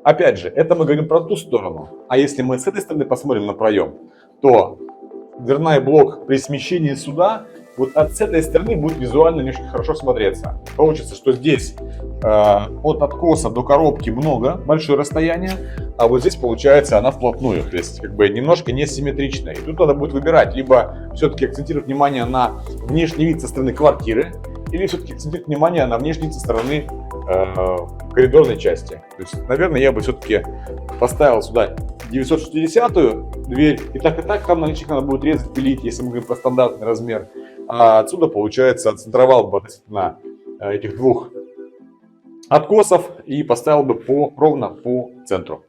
опять же, это мы говорим про ту сторону. А если мы с этой стороны посмотрим на проем, то дверной блок при смещении сюда, вот с этой стороны будет визуально немножко хорошо смотреться. Получится, что здесь от откоса до коробки большое расстояние, а вот здесь получается она вплотную, то есть как бы немножко несимметрично. И тут надо будет выбирать, либо все-таки акцентировать внимание на внешний вид со стороны квартиры, или все-таки акцентировать внимание на внешний вид со стороны коридорной части. То есть, наверное, я бы все-таки поставил сюда 960-ю дверь, и так там наличник надо будет резать, пилить, если мы говорим про стандартный размер. А отсюда, получается, отцентровал бы относительно этих двух откосов и поставил бы ровно по центру.